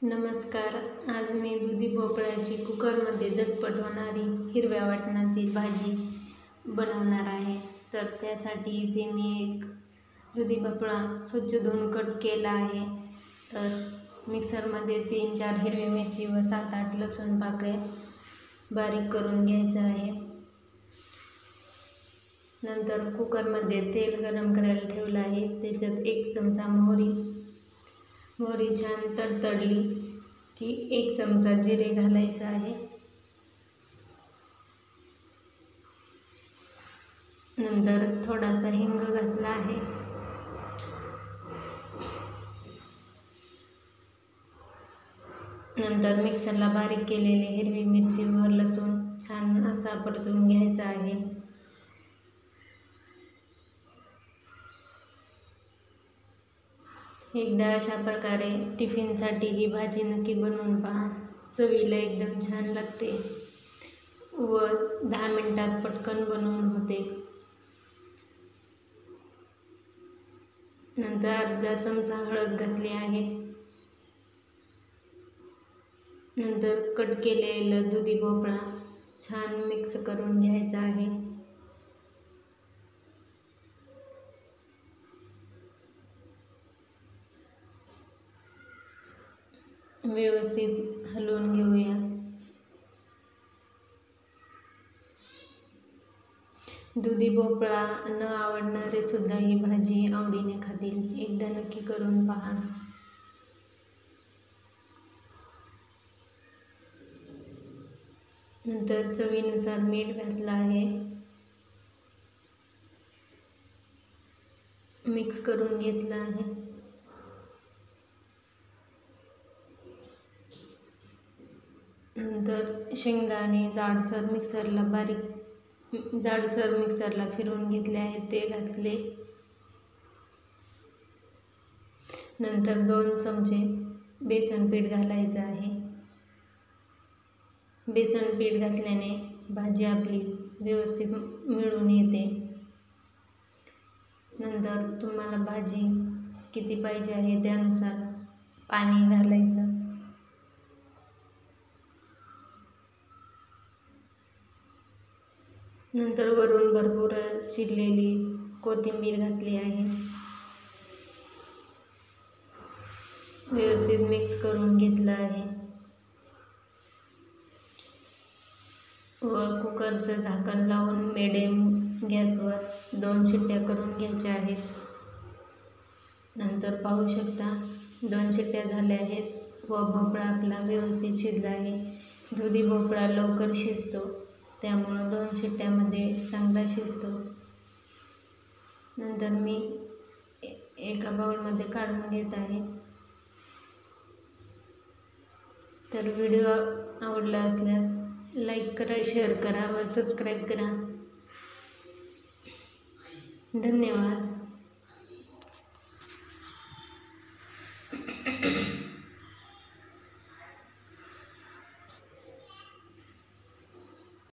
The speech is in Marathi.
नमस्कार. आज मी दुधी भोपळ्याची कुकरमध्ये झटपट होणारी हिरव्या वाटणाची भाजी बनवणार आहे. तर त्यासाठी इथे मी एक दुधी भोपळा स्वच्छ धुवून कट केला आहे. तर मिक्सरमध्ये 3-4 हिरवी मिरची व 7-8 लसूण पाकळ्या बारीक करून घ्यायचं आहे. नंतर कुकरमध्ये तेल गरम करायला ठेवलं आहे. त्याच्यात 1 चमचा मोहरी छान तडतडली की 1 चमचा जिरे घालायचं आहे. नंतर थोडासा हिंग घातला आहे. नंतर मिक्सरला बारीक केलेले हिरवी मिरची व लसूण छान असा परतून घ्यायचा आहे. एकदा अशा प्रकारे टिफिनसाठी ही भाजी नक्की बनवून पहा. चवीला एकदम छान लागते व 10 मिनिटात पटकन बनवून होते. नंतर अर्धा चमचा हळद घातली आहे. नंतर कट केलेलं दुधी भोपळा छान मिक्स करून घ्यायचा आहे. व्यवस्थित हलवून घेऊया. दुधी भोपळा न आवडणारे सुद्धा ही भाजी आवडीने खातील. एकदा नक्की करून पहा. नंतर चवीनुसार मीठ घातलं आहे. मिक्स करून घेतलं आहे. नंतर शेंगदाणे जाडसर मिक्सरला फिरवून घेतले आहेत, ते घातले. नंतर 2 चमचे बेसन पीठ घालायचं आहे. बेसन पीठ घातल्याने भाजी आपली व्यवस्थित मिळून येते. नंतर तुम्हाला भाजी किती पाहिजे आहे त्यानुसार पाणी घालायचं. नंतर वरून भरपूर चिरलेली कोथिंबीर घातली आहे. व्यवस्थित मिक्स करून घेतलं आहे व कुकरचं झाकण लावून मिडियम गॅसवर 2 शिट्ट्या करून घ्यायच्या आहेत. नंतर पाहू शकता 2 शिट्ट्या झाल्या आहेत व भोपळा आपला व्यवस्थित शिजला आहे. दुधी भोपळा लवकर शिजतो, त्यामुळं 2 शिट्ट्यामध्ये चांगला शिजतो. नंतर मी एका बाउलमध्ये काढून घेत आहे. तर व्हिडिओ आवडला असल्यास लाईक करा, शेअर करा व सबस्क्राईब करा. धन्यवाद.